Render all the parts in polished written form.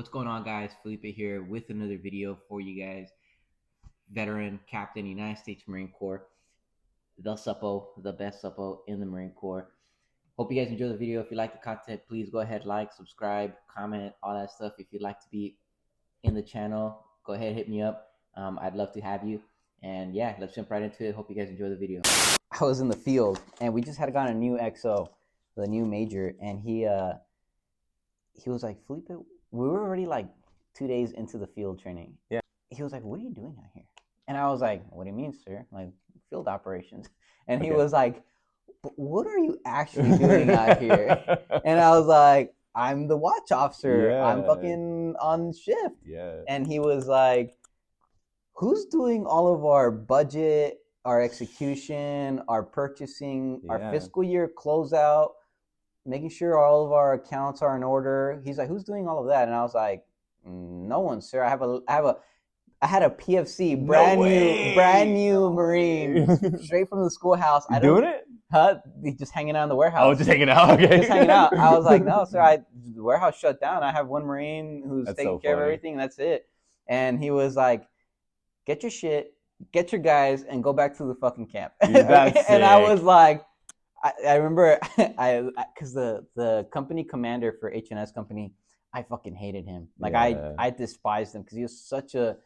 What's going on, guys? Felipe here with another video for you guys. Veteran Captain, United States Marine Corps, the suppo, the best suppo in the Marine Corps. Hope you guys enjoy the video. If you like the content, please go ahead, like, subscribe, comment, all that stuff. If you'd like to be in the channel, go ahead, hit me up. I'd love to have you. And yeah, let's jump right into it. Hope you guys enjoy the video. I was in the field, and we just had gotten a new XO, the new major, and he was like, Felipe, we were already like 2 days into the field training. Yeah. He was like, what are you doing out here? And I was like, what do you mean, sir? Like, field operations. And he was like, what are you actually doing out here? And I was like, I'm the watch officer. Yeah. I'm fucking on shift. Yeah. And he was like, who's doing all of our budget, our execution, our purchasing, our fiscal year closeout, making sure all of our accounts are in order? He's like, who's doing all of that? And I was like, no one, sir. I had a PFC, brand new Marine, straight from the schoolhouse. You doing it? Huh? Just hanging out in the warehouse. Oh, just hanging out. Okay. Just hanging out. I was like, no, sir. The warehouse shut down. I have one Marine who's taking care of everything. And that's it. And he was like, get your shit, get your guys, and go back to the fucking camp. And I was like, I remember, because the company commander for H&S company, I fucking hated him. Like, I despised him because he was such a.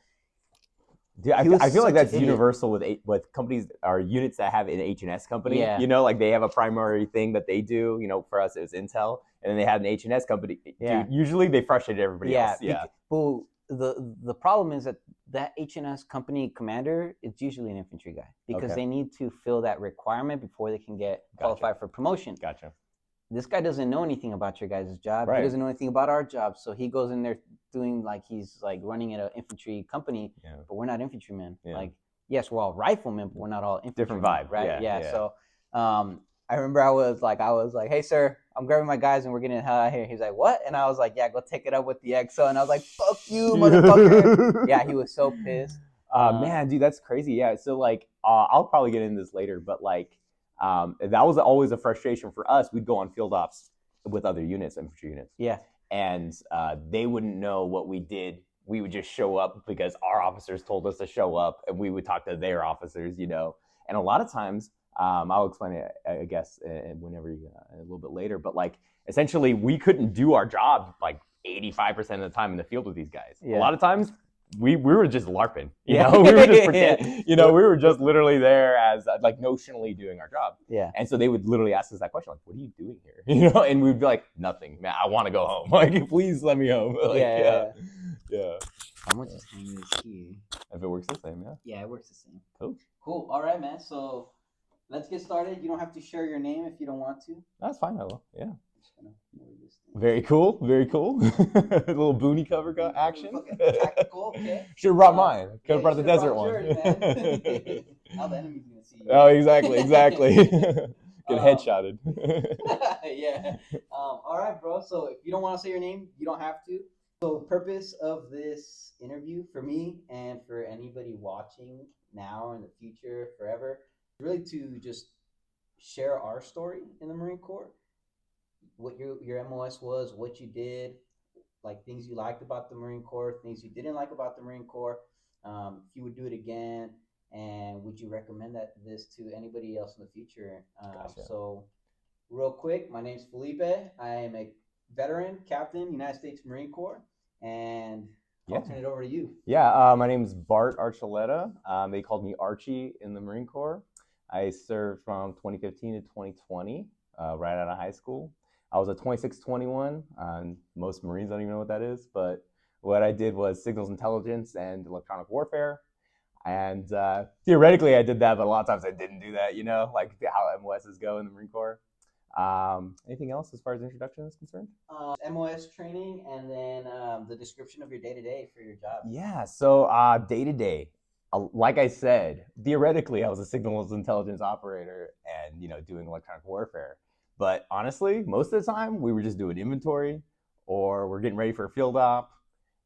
Dude, I feel like that's universal with companies or units that have an H&S company. Yeah. You know, like they have a primary thing that they do. You know, for us it was Intel, and then they had an H&S company. Yeah. Dude, usually they frustrated everybody else. Yeah. Well, the problem is that H&S company commander is usually an infantry guy because they need to fill that requirement before they can get qualified for promotion. Gotcha. This guy doesn't know anything about your guys' job. Right. He doesn't know anything about our job. So he goes in there doing like he's like running at an infantry company, but we're not infantrymen. Yeah. Like, yes, we're all riflemen, but we're not all infantrymen. Different vibe, right? Yeah. So I remember I was like, hey, sir, I'm grabbing my guys and we're getting the hell out of here. He's like, what? And I was like, yeah, go take it up with the XO. And I was like, fuck you, motherfucker. Yeah, he was so pissed. Man, dude, that's crazy. Yeah. So like, I'll probably get into this later, but like, that was always a frustration for us. We'd go on field ops with other units, infantry units. Yeah. And they wouldn't know what we did. We would just show up because our officers told us to show up, and we would talk to their officers, you know. And a lot of times, I'll explain it, I guess, whenever a little bit later. But like, essentially, we couldn't do our job like 85% of the time in the field with these guys. Yeah. A lot of times, we were just LARPing, you know, we were just pretending, you know, we were just literally there as like notionally doing our job. Yeah. And so they would literally ask us that question, like, what are you doing here? You know, and we'd be like, nothing, man, I want to go home. Like, please let me home. Like, yeah. I'm gonna just hang this here. If it works the same, yeah. Yeah, it works the same. Cool. All right, man. So let's get started. You don't have to share your name if you don't want to. That's fine, I will. Yeah. Very cool. A little boonie cover action. Tactical, okay. Should have brought mine. Could have brought the desert one. Now the enemy's gonna see you. Oh, exactly. Get headshotted. Yeah. All right, bro. So if you don't want to say your name, you don't have to. So the purpose of this interview for me and for anybody watching now or in the future, forever, is really to just share our story in the Marine Corps. What your MOS was, what you did, like things you liked about the Marine Corps, things you didn't like about the Marine Corps, if you would do it again, and would you recommend this to anybody else in the future? Gotcha. So real quick, my name's Felipe. I am a veteran captain, United States Marine Corps, and I'll turn it over to you. Yeah, my name is Bart Archuleta. They called me Archie in the Marine Corps. I served from 2015 to 2020, right out of high school. I was a 2621. Most Marines don't even know what that is, but what I did was signals intelligence and electronic warfare. And theoretically, I did that, but a lot of times I didn't do that, you know, like how MOSs go in the Marine Corps. Anything else as far as introduction is concerned? MOS training, and then the description of your day-to-day for your job. Yeah, so day-to-day, like I said, theoretically, I was a signals intelligence operator and, you know, doing electronic warfare. But honestly, most of the time, we were just doing inventory, or we're getting ready for a field op,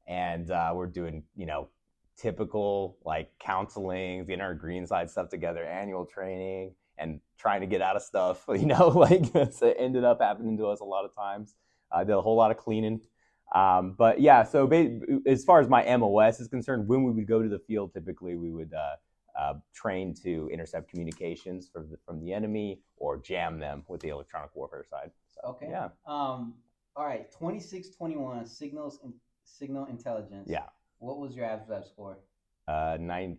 and we're doing, you know, typical like counseling, getting our green side stuff together, annual training, and trying to get out of stuff, you know, like so it ended up happening to us a lot of times. I did a whole lot of cleaning. But yeah, so as far as my MOS is concerned, when we would go to the field, typically we would train to intercept communications from the enemy or jam them with the electronic warfare side. So, Okay. yeah. All right. 2621 signal intelligence. Yeah. What was your ASVAB score? 89.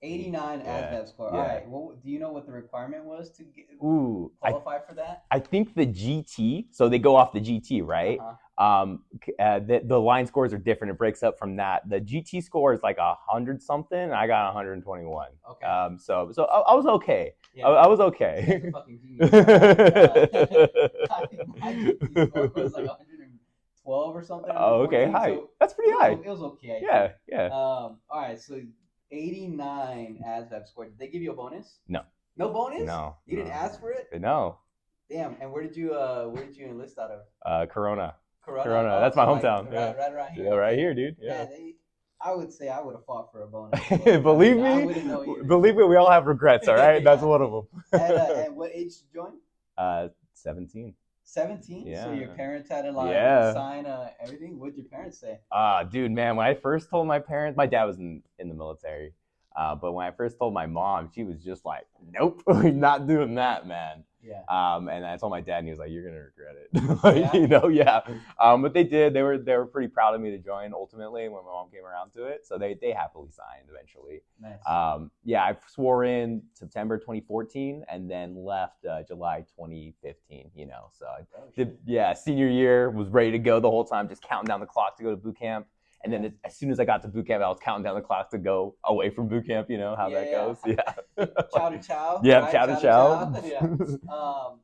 89 Yeah, ASVAB score. yeah. All right. Well, do you know what the requirement was to qualify for that? I think the GT, so they go off the GT, right? The line scores are different. It breaks up from that. The GT score is like 100 something, and I got 121. Okay. So I was okay. Yeah. I was okay. You're fucking genius. I think my GT score was like 112 or something. Oh, okay. High. So that's pretty high. It was okay. Yeah, yeah. All right. So 89 ASVAB score. Did they give you a bonus? No. No bonus? No. You didn't ask for it? No. Damn. And where did you enlist out of? Corona. Corona. Oh, that's my hometown. Like, right around here. Yeah, right here, dude. Yeah. I would say I would have fought for a bonus. Believe me, we all have regrets. All right, that's one of them. And what age did you join? 17. 17. Yeah. So your parents had to sign everything. What did your parents say? Dude, man, when I first told my parents, my dad was in the military. But when I first told my mom, she was just like, "Nope, not doing that, man." Yeah. And I told my dad, and he was like, "You're gonna regret it." Yeah. But they did. They were pretty proud of me to join. Ultimately, when my mom came around to it, so they happily signed eventually. Nice. Yeah, I swore in September 2014, and then left July 2015. So I did. Yeah, senior year was ready to go the whole time, just counting down the clock to go to boot camp. And then as soon as I got to boot camp, I was counting down the clock to go away from boot camp. You know how that goes. Yeah. Chow to chow. Yeah, right? chow to chow. Yeah.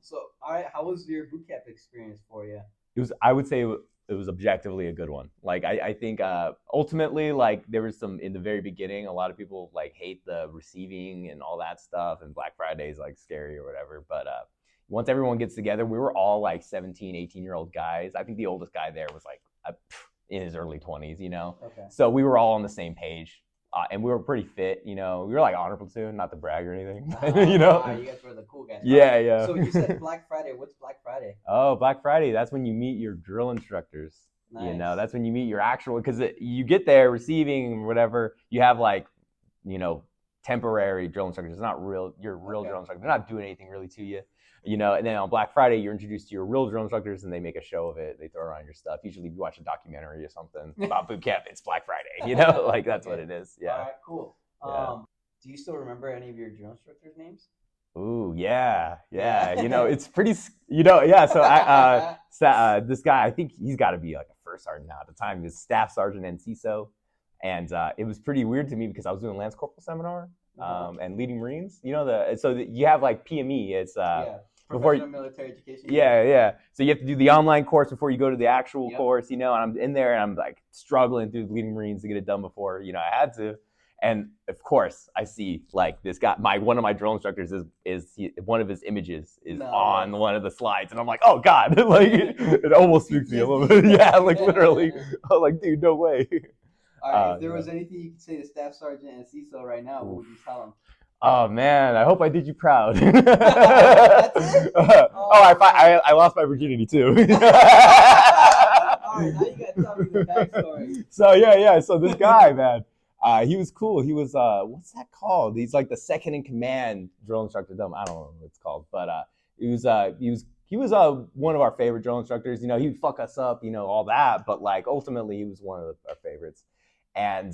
So, all right, how was your boot camp experience for you? I would say it was objectively a good one. Like I think ultimately, like there was some in the very beginning, a lot of people like hate the receiving and all that stuff, and Black Friday is like scary or whatever. But once everyone gets together, we were all like 17, 18-year-old guys. I think the oldest guy there was like in his early 20s, Okay. So we were all on the same page, and we were pretty fit, We were like honor platoon, not to brag or anything, you guys were the cool guys. Yeah, yeah. So you said Black Friday. What's Black Friday? Oh, Black Friday. That's when you meet your drill instructors. Nice. That's when you meet your actual, because you get there receiving or whatever, you have like, temporary drill instructors. It's not your real drill instructor. They're not doing anything really to you. And then on Black Friday, you're introduced to your real drill instructors, and they make a show of it. They throw around your stuff. Usually, if you watch a documentary or something about boot camp, it's Black Friday. Like that's what it is. Yeah. All right, cool. Do you still remember any of your drill instructors' names? Ooh, yeah. It's pretty. Yeah. So this guy, I think he's got to be like a first sergeant now. At the time, he was staff sergeant and CISO, and it was pretty weird to me because I was doing Lance Corporal seminar. And leading Marines, you have like PME. It's professional military education. Yeah. So you have to do the online course before you go to the actual course, and I'm in there and I'm like struggling through leading Marines to get it done before I had to. And of course, I see like this guy. One of my drill instructors one of his images is on one of the slides, and I'm like, oh god, like it almost speaks to me a little bit. Yeah, like literally, I'm like, dude, no way. All right, if there was anything you could say to Staff Sergeant and CISO right now, what would you tell them? Oh man, I hope I did you proud. That's it? I lost my virginity too. All right, now you gotta tell me the backstory. So this guy, man, he was cool. He was what's that called? He's like the second in command drill instructor. I don't know what it's called, but he was one of our favorite drill instructors. He would fuck us up, all that, but like ultimately he was one of our favorites. And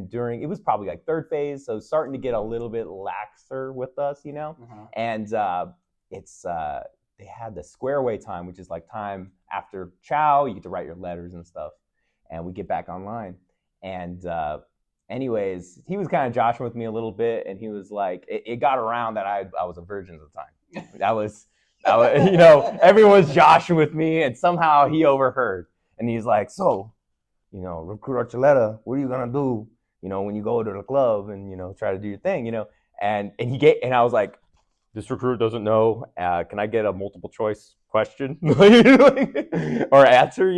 during, it was probably like third phase, so starting to get a little bit laxer with us, And they had the square away time, which is like time after chow. You get to write your letters and stuff, and we get back online. And anyways, he was kind of joshing with me a little bit, and he was like, it got around that I was a virgin at the time. That was everyone's joshing with me, and somehow he overheard, and he's like, so. Recruit Archuleta, what are you gonna do? When you go to the club and try to do your thing, and I was like, this recruit doesn't know. Can I get a multiple choice question or answer?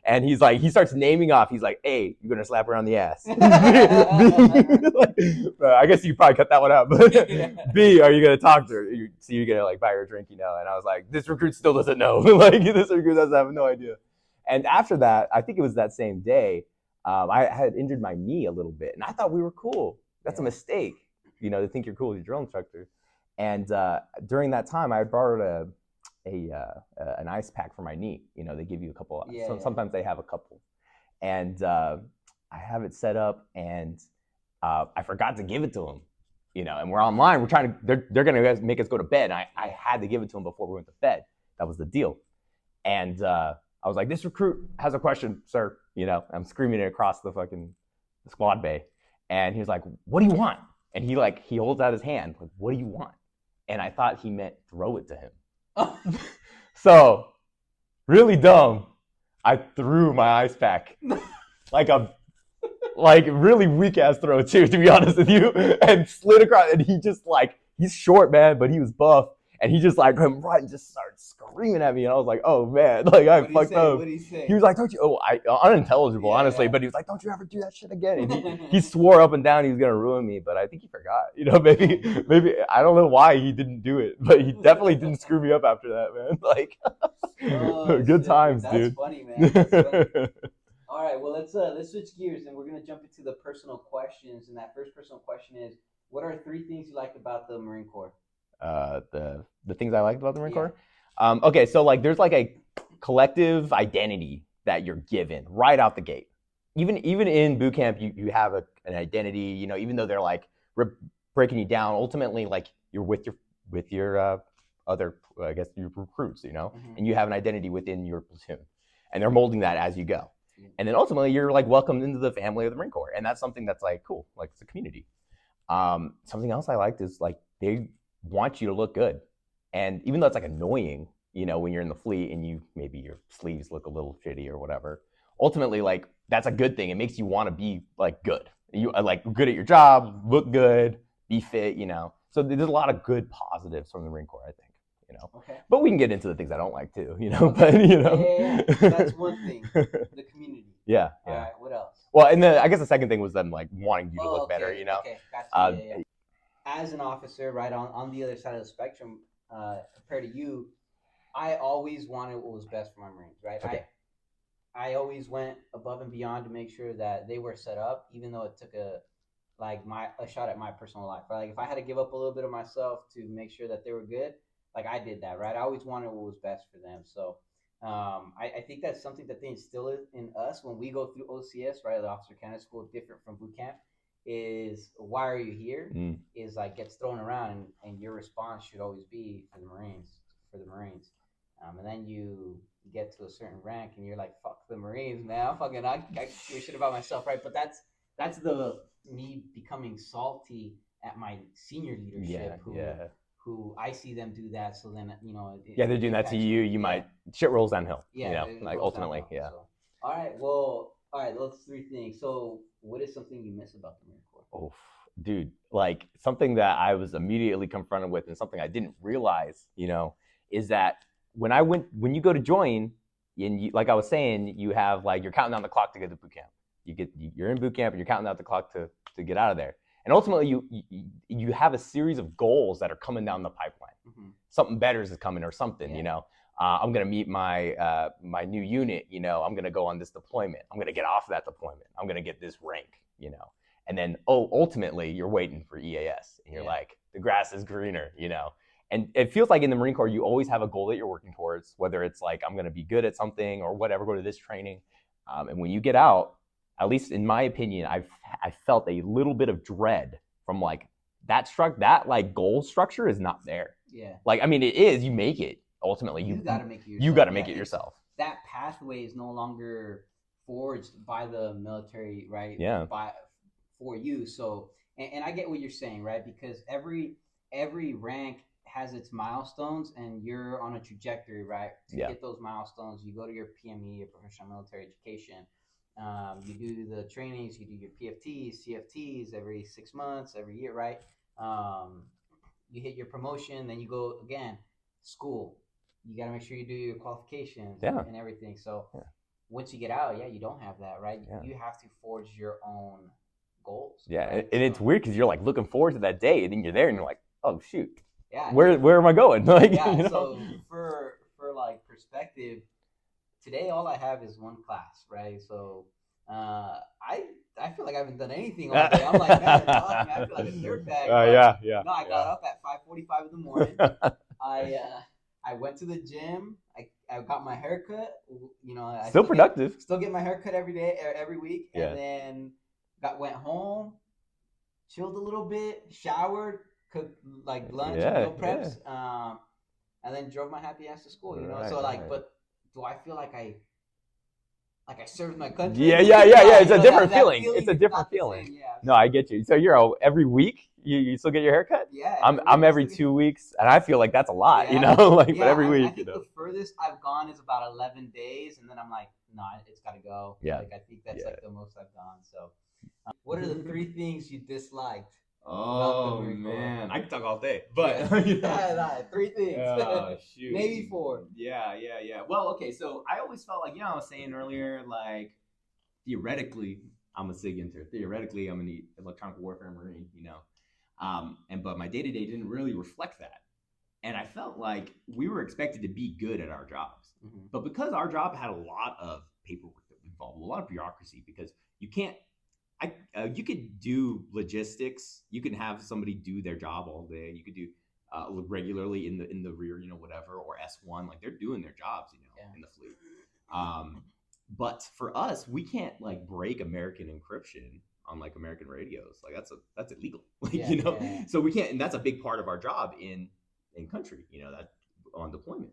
And he's like, he starts naming off. He's like, A, you're gonna slap her on the ass. I guess you probably cut that one out. But B, are you gonna talk to her? You're gonna like buy her a drink, And I was like, this recruit still doesn't know. Like this recruit doesn't have no idea. And after that, I think it was that same day, I had injured my knee a little bit, and I thought we were cool. That's a mistake, to think you're cool with your drill instructor. And during that time, I had borrowed an ice pack for my knee. They give you a couple. Sometimes they have a couple, and I have it set up, and I forgot to give it to him. And we're online. We're trying to. They're gonna make us go to bed. And I had to give it to him before we went to bed. That was the deal. And I was like, "This recruit has a question, sir." I'm screaming it across the fucking squad bay, and he was like, "What do you want?" And he holds out his hand, like, "What do you want?" And I thought he meant throw it to him. So, really dumb, I threw my ice pack like really weak ass throw too, to be honest with you, and slid across. And he just he's short, man, but he was buff, and he just come right and just started screaming at me. And I was like, oh man, I fucked up. What did he say? He was like, don't you? Unintelligible, honestly. But he was like, don't you ever do that shit again? And he swore up and down he was gonna ruin me, but I think he forgot. Maybe I don't know why he didn't do it, but he definitely didn't screw me up after that, man. Good times, dude. That's funny, man. That's funny. All right, well let's switch gears, and we're gonna jump into the personal questions. And that first personal question is, what are 3 things you like about the Marine Corps? The things I liked about the Marine Corps. Okay, so there's a collective identity that you're given right out the gate. Even in boot camp, you have an identity. Even though they're breaking you down, ultimately you're with your other, I guess, your recruits. And you have an identity within your platoon, and they're molding that as you go. And then ultimately you're welcomed into the family of the Marine Corps. And that's something that's cool. It's a community. Something else I liked is they want you to look good. And even though it's annoying, when you're in the fleet and maybe your sleeves look a little shitty or whatever, ultimately that's a good thing. It makes you want to be good. You good at your job, look good, be fit, So there's a lot of good positives from the Marine Corps, I think. Okay. But we can get into the things I don't like too, Okay. But Yeah. So that's one thing. The community. Yeah. All right. What else? Well, and then I guess the second thing was them wanting you to look better, Okay. Gotcha. Yeah. As an officer, right on the other side of the spectrum, compared to you, I always wanted what was best for my Marines, right? Okay. I always went above and beyond to make sure that they were set up, even though it took a shot at my personal life. Right? If I had to give up a little bit of myself to make sure that they were good, I did that, right? I always wanted what was best for them. So I think that's something that they instill in us when we go through OCS, right? The Officer Candidate School, different from boot camp, is why are you here? Is gets thrown around, and your response should always be for the Marines. And then you get to a certain rank, and you're like, fuck the Marines, man. I give a shit about myself, right? But that's the me becoming salty at my senior leadership who I see them do that. So then, they're doing that to you. You might, shit rolls downhill. Ultimately. Downhill, yeah. So. All right, those 3 things. So what is something you miss about the Marine Corps? Oh, dude, something that I was immediately confronted with, and something I didn't realize, is that when you go to join, and like I was saying, you have you're counting down the clock to get to boot camp. You're in boot camp, and you're counting down the clock to get out of there. And ultimately, you have a series of goals that are coming down the pipeline. Mm-hmm. Something better is coming, or something. I'm gonna meet my my new unit. I'm gonna go on this deployment. I'm gonna get off that deployment. I'm gonna get this rank. And then ultimately you're waiting for EAS, and you're the grass is greener. And it feels like in the Marine Corps you always have a goal that you're working towards. Whether it's I'm gonna be good at something or whatever, go to this training, and when you get out. At least in my opinion, I felt a little bit of dread from that goal structure is not there. Yeah. It is. You make it ultimately. You got to make it yourself. You got to make it yourself. That pathway is no longer forged by the military, right? Yeah. For you. So, and I get what you're saying, right? Because every rank has its milestones, and you're on a trajectory, right? To get those milestones, you go to your PME, your professional military education. You do the trainings, you do your PFTs, CFTs every 6 months, every year, right? You hit your promotion, then you go again, school. You got to make sure you do your qualifications and everything. So once you get out, you don't have that, right? Yeah. You have to forge your own goals. Yeah, right? And it's weird because you're looking forward to that day, and then you're there, and you're like, oh shoot, where am I going? So for perspective, today all I have is one class, right? So I feel like I haven't done anything all day. I'm like, man, fuck, man, I feel like a dirtbag. But Yeah. no, I got up at 5:45 in the morning. I went to the gym. I got my haircut. You know, I Still productive. still get my haircut every day, every week, Yeah. and then went home, chilled a little bit, showered, cooked like lunch, meal preps, and then drove my happy ass to school. You know, Right, so like, right. but do I feel like I served my country? Yeah. It's a different feeling. It's a different feeling. Yeah. No, I get you. So you're every week you still get your haircut? Yeah. I'm every 2 weeks, and I feel like that's a lot, you know, like but every week. I think the furthest I've gone is about 11 days, and then I'm like, nah, it's got to go. Yeah. Like I think that's like the most I've gone. So, what are the 3 things you disliked? Oh man, I can talk all day, but 3 things. Oh, shoot. Maybe 4. Yeah. Well, okay, so I always felt like, I was saying earlier, like theoretically, I'm a SIG intern. Theoretically, I'm an electronic warfare Marine, but my day-to-day didn't really reflect that. And I felt like we were expected to be good at our jobs. Mm-hmm. But because our job had a lot of paperwork involved, a lot of bureaucracy, because you can't, you could do logistics. You can have somebody do their job all day. You could do regularly in the rear, whatever, or S1, like they're doing their jobs, in the fleet. But for us, we can't like break American encryption on like American radios. Like that's illegal. So we can't, and that's a big part of our job in country, that on deployment.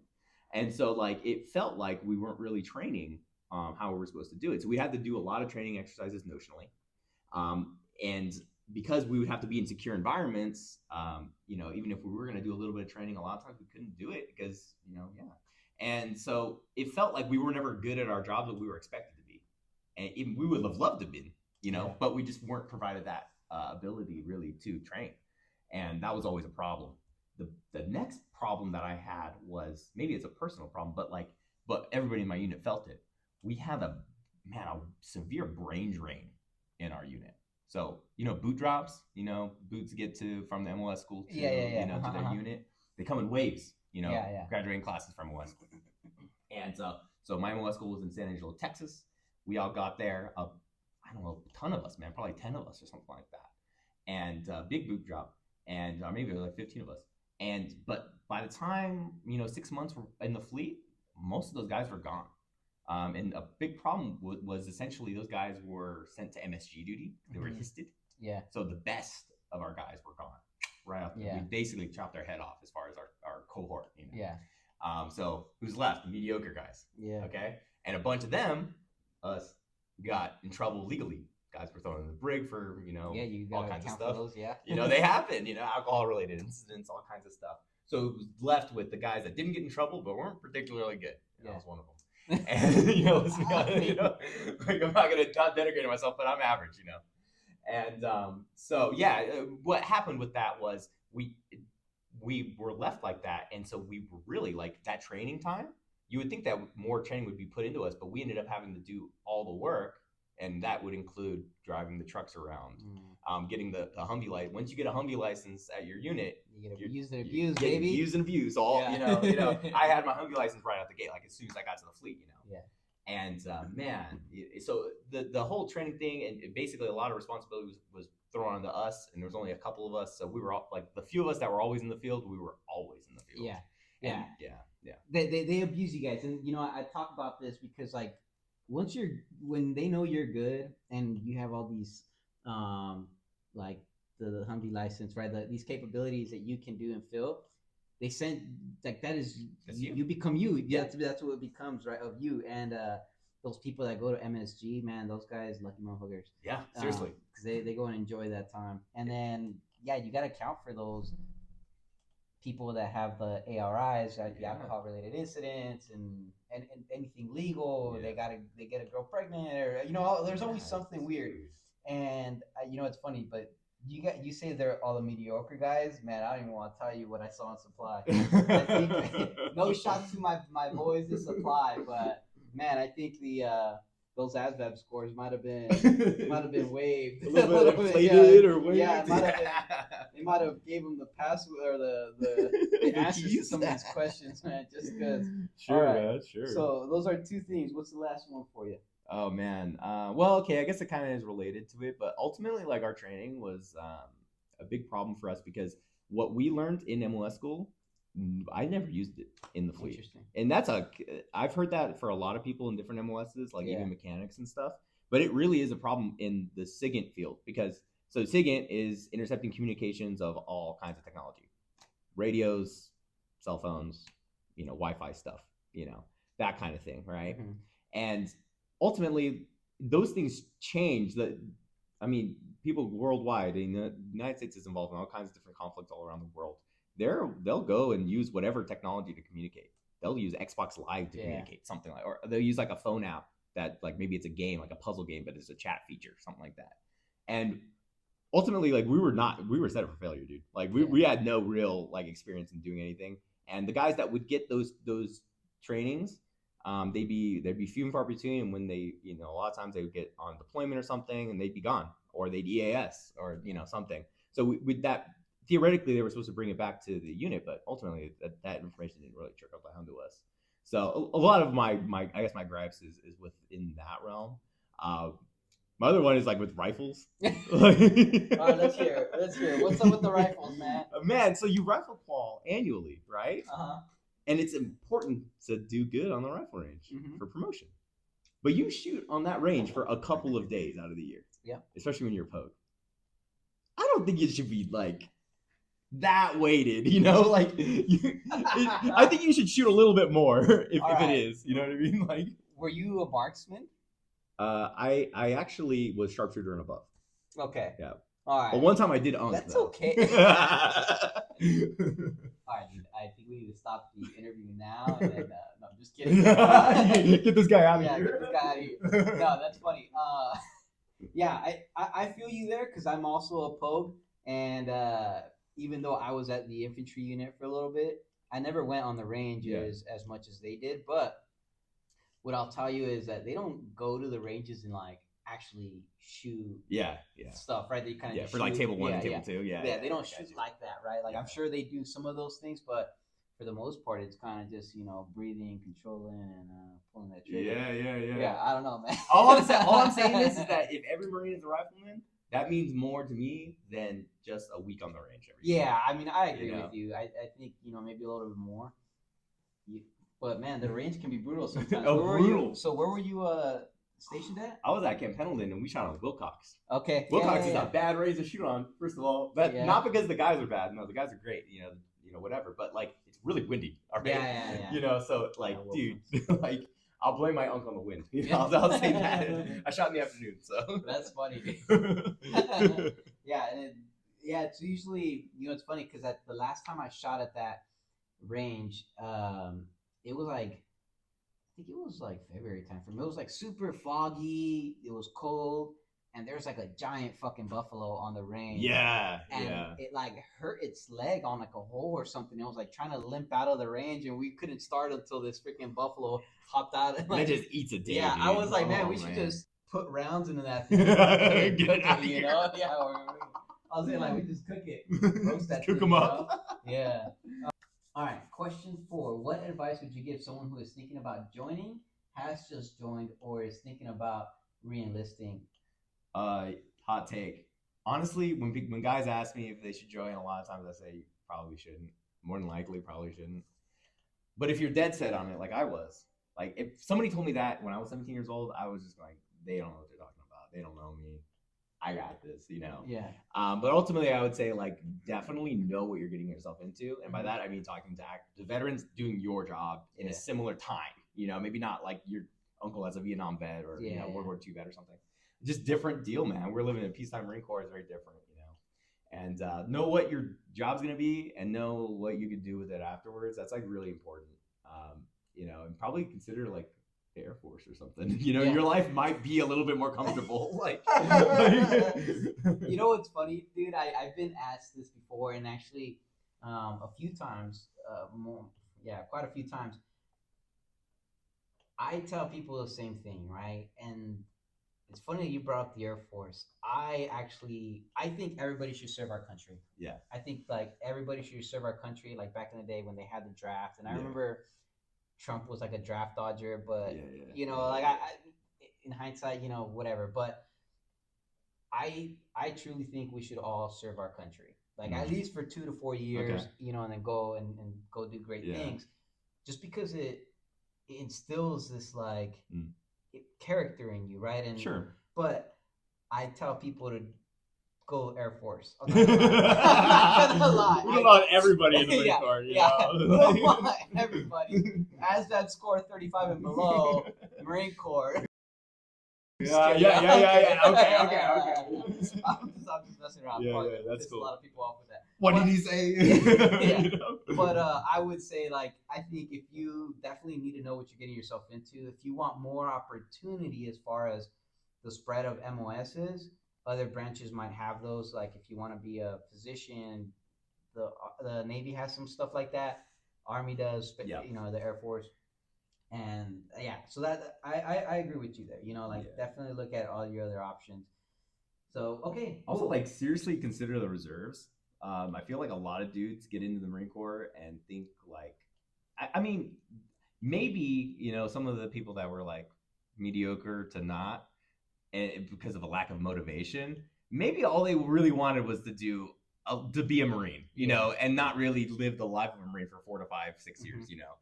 And so like it felt like we weren't really training how we were supposed to do it. So we had to do a lot of training exercises notionally. And because we would have to be in secure environments, even if we were going to do a little bit of training, a lot of times we couldn't do it because, And so it felt like we were never good at our jobs that we were expected to be. And even we would have loved to have been, but we just weren't provided that ability really to train. And that was always a problem. The next problem that I had was, maybe it's a personal problem, but everybody in my unit felt it. We had a severe brain drain in our unit. So, boot drops, boots get from the MOS school to, to their unit. They come in waves, graduating classes from MOS. And so my MOS school was in San Angelo, Texas. We all got there, a ton of us, man, probably 10 of us or something like that. And big boot drop, and maybe like 15 of us. But by the time, 6 months were in the fleet, most of those guys were gone. And a big problem was essentially those guys were sent to MSG duty. They were enlisted. Yeah. So the best of our guys were gone right off. We basically chopped their head off as far as our cohort. Yeah. So who's left? The mediocre guys. Yeah. Okay. And a bunch of them, us, got in trouble legally. Guys were thrown in the brig for, all kinds of stuff. Those, they happen, alcohol-related incidents, all kinds of stuff. So it was left with the guys that didn't get in trouble but weren't particularly good. I was one of them. And like I'm not gonna denigrate myself, but I'm average, And what happened with that was we were left like that, and so we were really like that training time. You would think that more training would be put into us, but we ended up having to do all the work, and that would include driving the trucks around, getting the Humvee license. Once you get a Humvee license at your unit, you get abused and abused, baby. Abused and abused. All I had my Humvee license right out the gate, like as soon as I got to the fleet, Yeah. And so the whole training thing, and basically a lot of responsibility was thrown onto us, and there was only a couple of us, so we were all like the few of us that were always in the field. We were always in the field. Yeah. They abuse you guys, and I talk about this because like when they know you're good and you have all these like the Humvee license, right? These capabilities that you can do and fill, they send like that is you become you. That's what it becomes, right? Of you. And those people that go to MSG, man, those guys, lucky motherfuckers. Yeah, seriously. Because they go and enjoy that time. And then you got to account for those people that have the ARIs, the alcohol related incidents, and anything legal. They get a girl pregnant, or there's always something weird. And it's funny, but you say they're all the mediocre guys, man. I don't even want to tell you what I saw in supply. I think, no shot to my boys in supply, but man, I think those ASVAB scores might have been waived. A little bit inflated or waived. Yeah, it They might have gave him the password or the answers to keys? some of these questions, man. Just because. Sure, All right. man. Sure. So those are two things. What's the last one for you? Oh man. Well, okay. I guess it kind of is related to it, but ultimately, like our training was a big problem for us because what we learned in MOS school, I never used it in the fleet. Interesting. And I've heard that for a lot of people in different MOSs, like Yeah. even mechanics and stuff. But it really is a problem in the SIGINT field because SIGINT is intercepting communications of all kinds of technology, radios, cell phones, Wi-Fi stuff, that kind of thing, right? Mhm. And ultimately, those things change. People worldwide, and the United States is involved in all kinds of different conflicts all around the world. They'll go and use whatever technology to communicate. They'll use Xbox Live to communicate, something like, or they'll use like a phone app that like maybe it's a game, like a puzzle game, but it's a chat feature, something like that. And ultimately, like we were set up for failure, dude. Like we had no real like experience in doing anything. And the guys that would get those trainings, they'd be few and far between. And when they, a lot of times they would get on deployment or something, and they'd be gone, or they'd EAS or something. So with that, theoretically, they were supposed to bring it back to the unit, but ultimately that information didn't really trickle down to us. So a lot of my I guess my gripes is within that realm. My other one is like with rifles. All right, let's hear it. What's up with the rifles, man? Man, so you rifle qual annually, right? Uh-huh. And it's important to do good on the rifle range for promotion. But you shoot on that range for a couple of days out of the year. Yeah. Especially when you're pogue. I don't think it should be like that weighted, like I think you should shoot a little bit more if it is, you know what I mean? Like, were you a marksman? I actually was sharpshooter and above. Okay. Yeah. All right. But one time I did That's though. okay. All right, dude, I think we need to stop the interview now. And then, no, I'm just kidding. Get this guy out of here. Get this guy out of here. No, that's funny. Yeah, I feel you there because I'm also a pogue, and even though I was at the infantry unit for a little bit, I never went on the ranges as much as they did. But what I'll tell you is that they don't go to the ranges and like actually shoot stuff, right? They kind of for like table 1 and table 2. Yeah, they don't shoot like that, right? Like I'm sure they do some of those things, but for the most part, it's kind of just breathing, controlling, and pulling that trigger. Yeah. I don't know, man. All I'm saying is that if every Marine is a rifleman, that means more to me than just a week on the range every year. Yeah, I mean, I agree with you. I think maybe a little bit more. But man, the range can be brutal sometimes. Brutal. So where were you stationed at? I was at Camp Pendleton, and we shot on Wilcox. Okay. Wilcox is a bad range to shoot on, first of all. But not because the guys are bad. No, the guys are great. Whatever. But like, it's really windy. All right? Yeah. So like, dude, like, I'll blame my uncle on the wind. I'll say that. I shot in the afternoon, so that's funny. It's usually it's funny because at the last time I shot at that range, it was like, I think it was like February time for me. It was like super foggy. It was cold, and there was like a giant fucking buffalo on the range. And it like hurt its leg on like a hole or something. It was like trying to limp out of the range, and we couldn't start until this freaking buffalo hopped out. And like, it just eats a dick. Yeah, dude. I was like, man, we should just put rounds into that thing. Get out of here. Yeah. I was saying like we just cook it, roast that. Cook thing, them up. Yeah. All right, question 4. What advice would you give someone who is thinking about joining, has just joined, or is thinking about re-enlisting? Hot take. Honestly, when guys ask me if they should join, a lot of times I say probably shouldn't. More than likely, probably shouldn't. But if you're dead set on it, like I was, like if somebody told me that when I was 17 years old, I was just like, they don't know what they're talking about. They don't know me. I got this, Yeah. But ultimately, I would say like definitely know what you're getting yourself into, and by that I mean talking to the veterans doing your job in a similar time. Maybe not like your uncle as a Vietnam vet or World War II vet or something. Just different deal, man. We're living in a peacetime Marine Corps. It's very different, and know what your job's gonna be and know what you can do with it afterwards. That's like really important, and probably consider like the Air Force or something. Your life might be a little bit more comfortable. Like, you know what's funny, dude? I've been asked this before, and actually, a few times, quite a few times. I tell people the same thing, right? And It's funny that you brought up the Air Force. I think everybody should serve our country. Yeah. I think like everybody should serve our country. Like back in the day when they had the draft, and I Yeah. remember Trump was like a draft dodger, but Yeah. you know, like I in hindsight, you know, whatever. But I truly think we should all serve our country, like at least for 2 to 4 years, Okay. you know, and then go and go do great Yeah. things, just because it instills this like Mm. character in you, right? And Sure. but I tell people to go Air Force. I'm not gonna lie. What about everybody in the Marine Yeah, Corps? You yeah. know? Come on, everybody. As that score 35 and below, Marine Corps. Yeah. Okay. I'm just messing around. Yeah, Probably yeah, that's piss cool. a lot of people off with that. What But- did he say? Yeah. You know? But I would say, like, I think if you definitely need to know what you're getting yourself into, if you want more opportunity as far as the spread of MOSs, other branches might have those. Like, if you want to be a physician, the Navy has some stuff like that. Army does, Yeah. you know, the Air Force. And yeah, so that I agree with you there. You know, like Yeah. definitely look at all your other options. So okay, Also, cool. like, seriously consider the reserves. I feel like a lot of dudes get into the Marine Corps and think like, I mean, maybe, you know, some of the people that were like mediocre to not, and because of a lack of motivation, maybe all they really wanted was to be a Marine, you know, and not really live the life of a Marine for 4 to 5, 6 years, you know.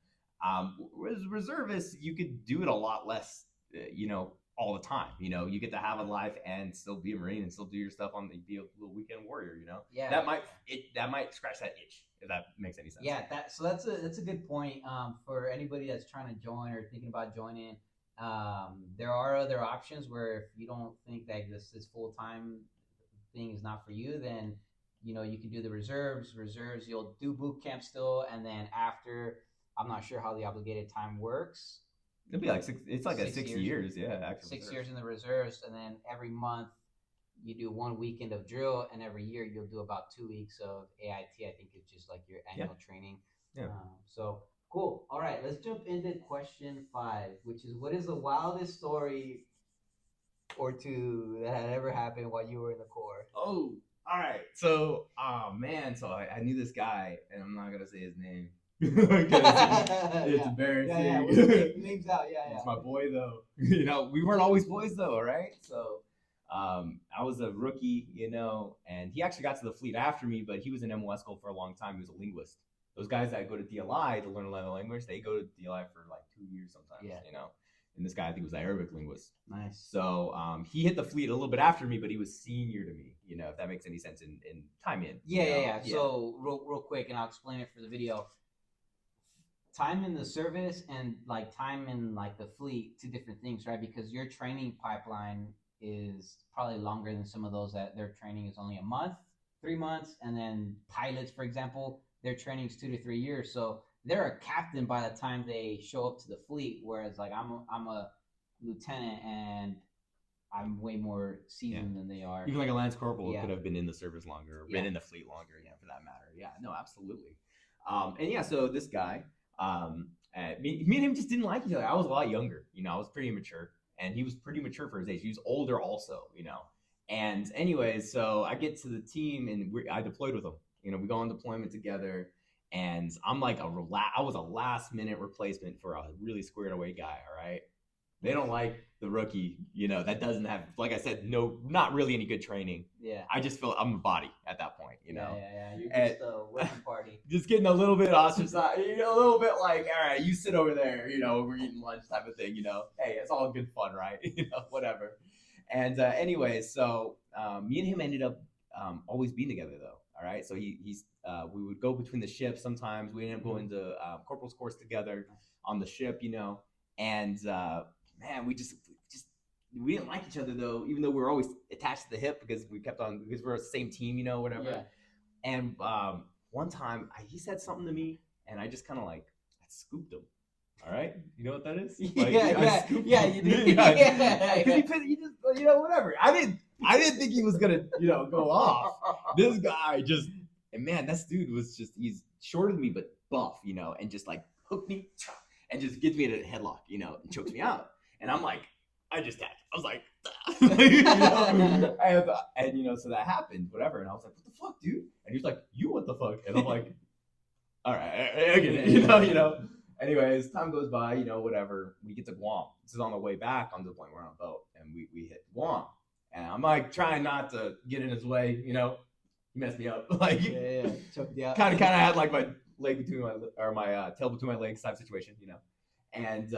Whereas reservists, you could do it a lot less, you know, all the time. You know, you get to have a life and still be a Marine and still do your stuff be a little weekend warrior. You know, Yeah, that might scratch that itch, if that makes any sense. yeah. That's a good point. For anybody that's trying to join or thinking about joining, there are other options where if you don't think that this full time thing is not for you, then you know you can do the reserves. Reserves, you'll do boot camp still, and then after, I'm not sure how the obligated time works. It'd be like six. It's like 6 6 years. years. Yeah, active 6 reserve. years in the reserves, and then every month you do 1 weekend of drill, and every year you'll do about 2 weeks of AIT. I think it's just like your annual training. Yeah. So cool. All right, let's jump into question 5, which is, what is the wildest story or two that had ever happened while you were in the Corps? Oh, all right. So, oh man, so I knew this guy, and I'm not gonna say his name because it's embarrassing. Yeah. We'll take names out. Yeah. It's my boy though. You know, we weren't always boys though, right? So I was a rookie, you know, and he actually got to the fleet after me, but he was in MOS school for a long time. He was a linguist. Those guys that go to DLI to learn another language, they go to DLI for like 2 years sometimes, you know. And this guy, I think, was an Arabic linguist. Nice. So he hit the fleet a little bit after me, but he was senior to me, you know, if that makes any sense in time in. Yeah. So real quick, and I'll explain it for the video. Time in the service and like time in like the fleet, 2 different things, right? Because your training pipeline is probably longer than some of those that their training is only a month, 3 months, and then pilots, for example, their training is 2 to 3 years. So they're a captain by the time they show up to the fleet, whereas like I'm a lieutenant and I'm way more seasoned than they are. Even like a lance corporal Yeah. could have been in the service longer, or been Yeah. in the fleet longer, you know, for that matter. Yeah, no, absolutely. And yeah, so this guy, me and him just didn't like each other. I was a lot younger, you know, I was pretty immature, and he was pretty mature for his age. He was older also, you know. And anyways, so I get to the team, and I deployed with him. You know, we go on deployment together, and I'm like I was a last minute replacement for a really squared away guy. All right, they don't like the rookie, you know, that doesn't have, like I said, not really any good training. Yeah. I just feel I'm a body at that point, you know. Yeah. You're And- just a working party. Just getting a little bit ostracized, you know, a little bit like, all right, you sit over there, you know, we're eating lunch type of thing, you know. Hey, it's all good fun, right? You know, whatever. And anyways, so me and him ended up always being together though. All right, so we would go between the ships sometimes. We ended up going to corporal's course together on the ship, you know. And man, we didn't like each other though, even though we were always attached to the hip because we were the same team, you know, whatever. Yeah. And one time he said something to me, and I just kind of like I scooped him. All right, you know what that is? Like, I scooped him. You did. Because he just, you know, whatever. I didn't think he was gonna, you know, go off. This guy and man, this dude was he's shorter than me but buff, you know, and just like hooked me and just gets me in a headlock, you know, and chokes me out. And I'm like, I just tapped. I was like, you know? And you know, so that happened, whatever. And I was like, what the fuck, dude? And he was like, you what the fuck? And I'm like, all right, I get it, you know. Anyways, time goes by, you know, whatever. We get to Guam. This is on the way back on the point we're on a boat, and we hit Guam. And I'm like trying not to get in his way, you know. He messed me up, like choked you out. kind of had like my leg between my tail between my legs type situation, you know. And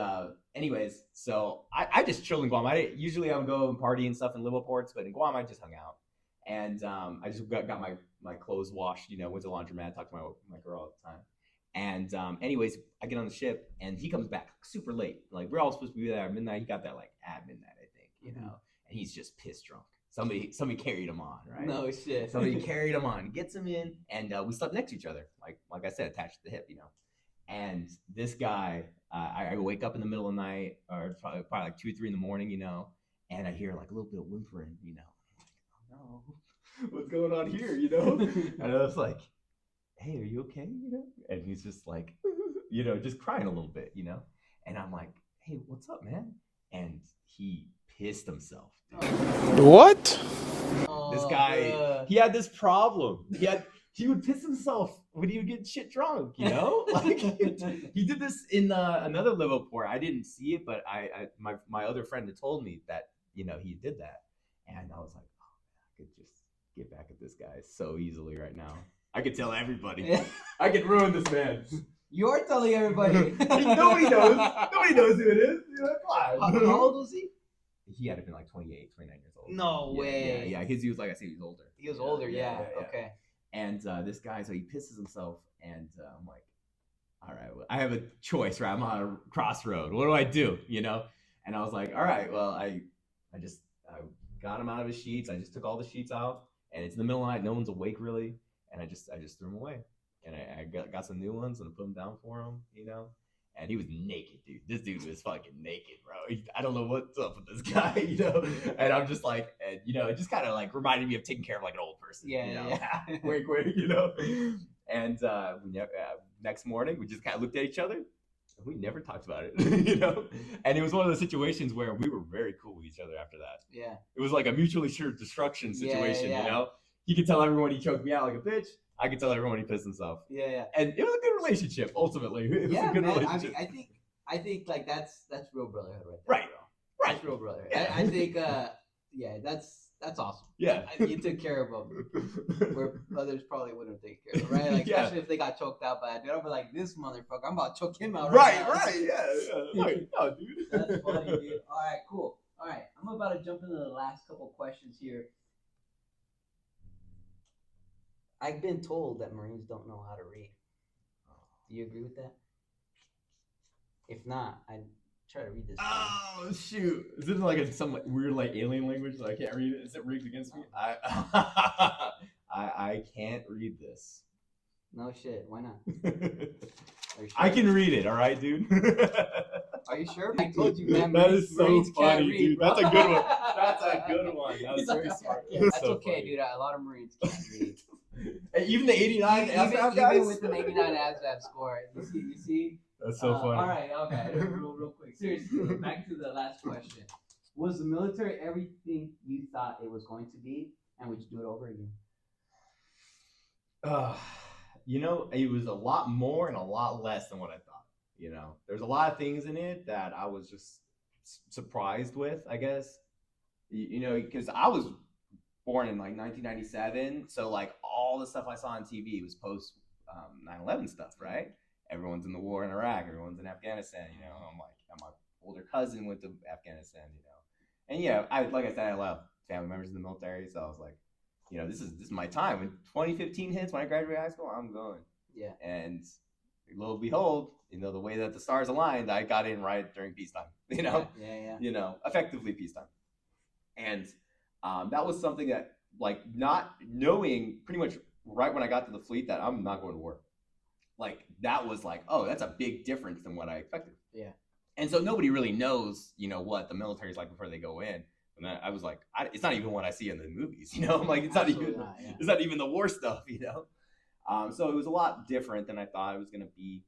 anyways, so I just chilled in Guam. Usually I would go and party and stuff in little ports, but in Guam I just hung out. And I just got my clothes washed, you know, went to laundromat, talked to my girl all the time. And anyways, I get on the ship and he comes back super late. Like we're all supposed to be there at midnight. He got there like at midnight, I think, you know. And he's just pissed drunk. Somebody carried him on, right? No shit. Somebody carried him on, gets him in, and we slept next to each other, like I said, attached to the hip, you know. And this guy, I wake up in the middle of the night, or probably like 2 or 3 in the morning, you know, and I hear like a little bit of whimpering, you know. I'm like, oh no, what's going on here, you know? And I was like, hey, are you okay, you know? And he's just like, you know, just crying a little bit, you know. And I'm like, hey, what's up, man? And he pissed himself, dude. What? This guy, he had this problem. He would piss himself when he would get shit drunk, you know? Like he did this in another live port. I didn't see it, but my other friend had told me that, you know, he did that. And I was like, oh man, I could just get back at this guy so easily right now. I could tell everybody. I could ruin this man. You're telling everybody. Nobody knows. Nobody knows who it is. You know, How old was he? He had to been like 28, 29 years old. No way. Yeah. He was like I said, he was older. He was older, yeah. Okay. And this guy, so he pisses himself, and I'm like, all right, well, I have a choice, right? I'm on a crossroad. What do I do? You know? And I was like, all right, well, I got him out of his sheets. I just took all the sheets out, and it's in the middle of the night. No one's awake really, and I just threw them away, and I got some new ones and I put them down for him, you know. And he was naked, dude. This dude was fucking naked, bro. I don't know what's up with this guy, you know. And I'm just like, and, you know, it just kind of like reminded me of taking care of like an old person. Yeah, you know? yeah. Wink, wink, you know. And next morning, we just kind of looked at each other, and we never talked about it, you know. And it was one of those situations where we were very cool with each other after that. Yeah. It was like a mutually assured destruction situation, yeah. you know. He could tell everyone he choked me out like a bitch. I could tell everyone he pissed himself. Yeah. And it was a good relationship, ultimately. It was a good relationship. I think like that's real brotherhood right there. Right. Bro. That's real brotherhood. Yeah. I think that's awesome. Yeah. You took care of them where others probably wouldn't take care of them, right? Like especially if they got choked out by a dude. I'll be like, this motherfucker, I'm about to choke him out right now. Right, yeah. Like, no, dude. That's funny, dude. All right, cool. All right, I'm about to jump into the last couple questions here. I've been told that Marines don't know how to read. Do you agree with that? If not, I try to read this. Oh shoot! Is it like some weird like alien language that I can't read it? Is it rigged against me? I can't read this. No shit. Why not? Sure? I can read it. All right, dude. Are you sure? I told you, man. That is so Marines can't funny, read, dude. bro. That's a good one. That's a good one. That was very smart. That's so okay, funny. dude. A lot of Marines can't read. And even the 89 ASVAB guys? Even with an 89 ASVAB score. You see? That's so funny. All right, okay. Real quick. Seriously, back to the last question. Was the military everything you thought it was going to be, and would you do it over again? You know, it was a lot more and a lot less than what I thought. You know, there's a lot of things in it that I was just surprised with, I guess. You know, because I was born in like 1997, so like all the stuff I saw on TV was post 9/11 stuff, right? Everyone's in the war in Iraq, everyone's in Afghanistan, you know. I'm like, my older cousin went to Afghanistan, you know. And yeah, like I said, I have a lot of family members in the military, so I was like, you know, this is my time. When 2015 hits, when I graduate high school, I'm going. Yeah. And lo and behold, you know, the way that the stars aligned, I got in right during peacetime, you know. Yeah. You know, effectively peacetime. And that was something that, like, not knowing pretty much right when I got to the fleet that I'm not going to war. Like, that was like, oh, that's a big difference than what I expected. Yeah. And so nobody really knows, you know, what the military's like before they go in. And I was like, it's not even what I see in the movies, you know. I'm like, it's not even the war stuff, you know. So it was a lot different than I thought it was going to be.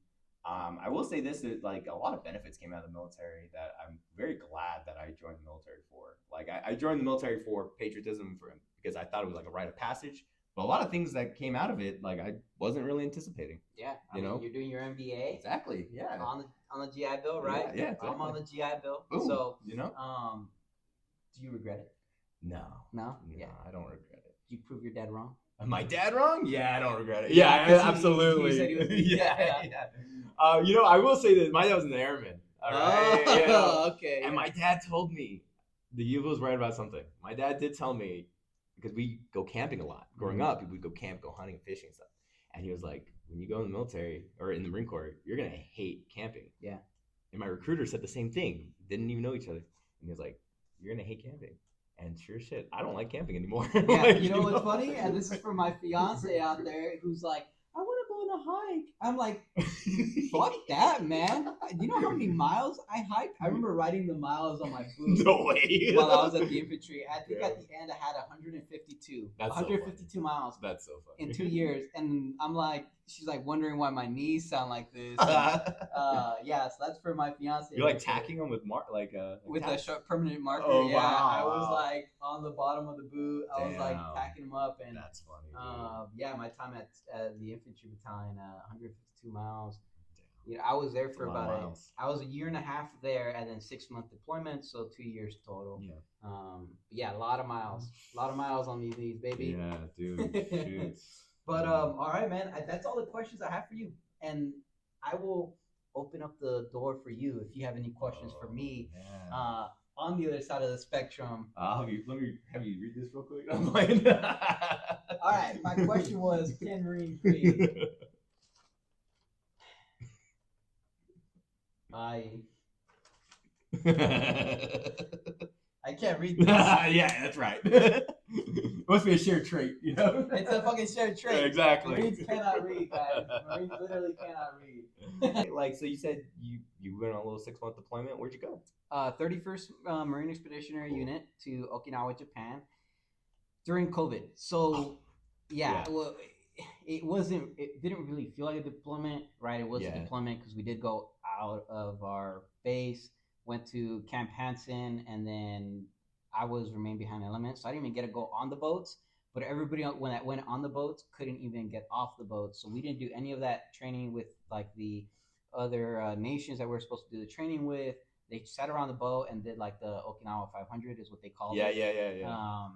I will say this: that like a lot of benefits came out of the military that I'm very glad that I joined the military for. Like I joined the military for patriotism because I thought it was like a rite of passage. But a lot of things that came out of it, like I wasn't really anticipating. Yeah, You know? you're doing your MBA Exactly. Yeah. on the GI Bill, right? Yeah, exactly. I'm on the GI Bill. Boom. So, You know? do you regret it? No. No? No, Yeah. I don't regret it. Did you prove your dad wrong? Am my dad wrong? Yeah, I don't regret it. Yeah, 'cause he absolutely. said he was- yeah. You know, I will say that my dad was an airman. All right. Oh, You know? okay. And my dad told me the Yuva was right about something. My dad did tell me, because we go camping a lot. Growing up, we'd go camp, go hunting, fishing and stuff. And he was like, when you go in the military or in the Marine Corps, you're going to hate camping. Yeah. And my recruiter said the same thing. Didn't even know each other. And he was like, you're going to hate camping. And sure shit, I don't like camping anymore. Yeah, Like, you know what's funny? And this is for my fiance out there who's like, I want to go on a hike. I'm like, fuck that, man. You know how many miles I hiked? I remember writing the miles on my boot No way. while I was at the infantry. I think at the end I had 152. That's so 152 miles That's so funny. in 2 years. And I'm like, she's like wondering why my knees sound like this. Yeah, so that's for my fiance. You're like tacking them with with a tacks? short permanent marker. Oh, yeah, I wow. was like on the bottom of the boot. I was like Damn. tacking them up, and That's funny. Dude. yeah, my time at the infantry battalion, 152 miles. You know, I was there for That's a lot of miles. I was a year and a half there, and then 6-month deployment, so 2 years total. Yeah. Yeah, a lot of miles on these knees, baby. Yeah, dude. Shoot. But all right, man, that's all the questions I have for you, and I will open up the door for you if you have any questions for me. Man. On the other side of the spectrum. Let me have you read this real quick. I'm playing. All right, my question was, can Marines breathe? I can't read this. Yeah, that's right. Must be a shared trait, you know. It's a fucking shared trait. Exactly. Marines cannot read, guys. Marines literally cannot read. Like, so you said you went on a little 6-month deployment. Where'd you go? 31st Marine Expeditionary Unit to Okinawa, Japan, during COVID. So, yeah. Well, it didn't really feel like a deployment, right? It was a deployment because we did go out of our base, went to Camp Hansen, and then I was remained behind element, so I didn't even get to go on the boats. But everybody when that went on the boats couldn't even get off the boat, so we didn't do any of that training with like the other nations that we were supposed to do the training with. They sat around the boat and did like the Okinawa 500 is what they called it. Yeah.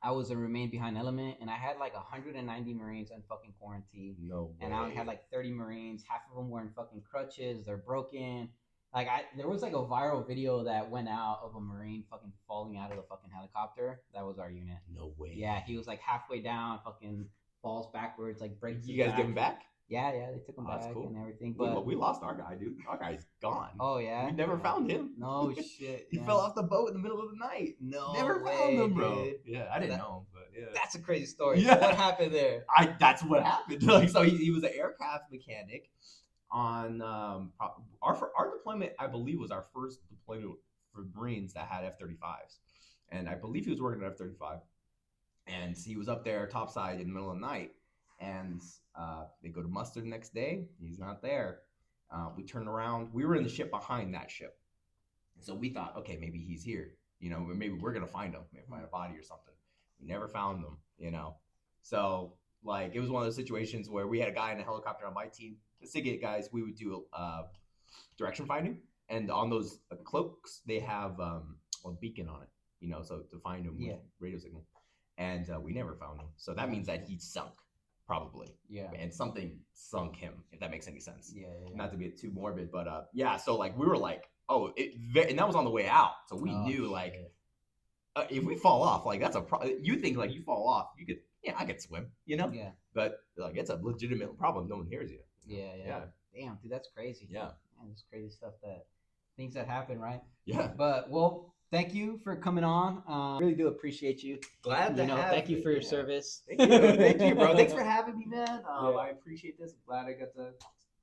I was a remain behind element, and I had like 190 Marines on fucking quarantine. No way. And I had like 30 Marines. Half of them were in fucking crutches. They're broken. Like there was like a viral video that went out of a Marine fucking falling out of the fucking helicopter. That was our unit. No way. Yeah, he was like halfway down, fucking falls backwards, like breaks. You guys give him back? Yeah, they took him Oh, that's back cool. and everything. But we lost our guy, dude. Our guy's gone. oh yeah, We never found him. No shit. He yeah. fell off the boat in the middle of the night. No, Never way, found him, bro. dude. Yeah, I didn't know him, but yeah. That's a crazy story. Yeah. What happened there? That's what happened. Like, so he was an aircraft mechanic on our deployment. I believe was our first deployment for Marines that had F-35s, and I believe he was working at F-35, and he was up there topside in the middle of the night, and they go to muster the next day. He's not there. We turned around. We were in the ship behind that ship, so we thought, okay, maybe he's here. You know, maybe we're gonna find him. Maybe find a body or something. We never found him. You know, so like it was one of those situations where we had a guy in a helicopter on my team. The SIGINT guys, we would do direction finding, and on those cloaks they have a beacon on it. You know, so to find him with radio signal, and we never found him. So that means that he sunk. Probably. Yeah. And something sunk him, if that makes any sense. Yeah. Not to be too morbid, but so like we were like, oh, and that was on the way out. So we knew like if we fall off, like that's you think like you fall off, you could I could swim, you know? Yeah. But like it's a legitimate problem. No one hears you. Yeah. Damn, dude, that's crazy. Yeah. Man, it's crazy stuff things that happen, right? Yeah. But well, thank you for coming on. Really do appreciate you. Glad to have thank you for your service. Thank you, bro. Thanks for having me, man. I appreciate this. I'm glad I got to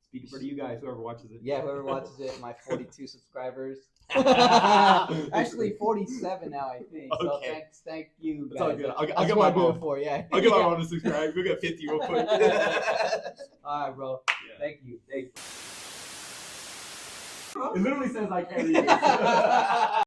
speak for you guys, whoever watches it. Yeah, whoever watches it, my 42 subscribers. Actually 47 now, I think. Okay. So thank you guys. It's all good. I'll That's get what my I'm mom. doing for, yeah. I'll get my mom to subscribe. We'll get 50 real quick. All right, bro. Yeah. Thank you. It literally says I can't read this.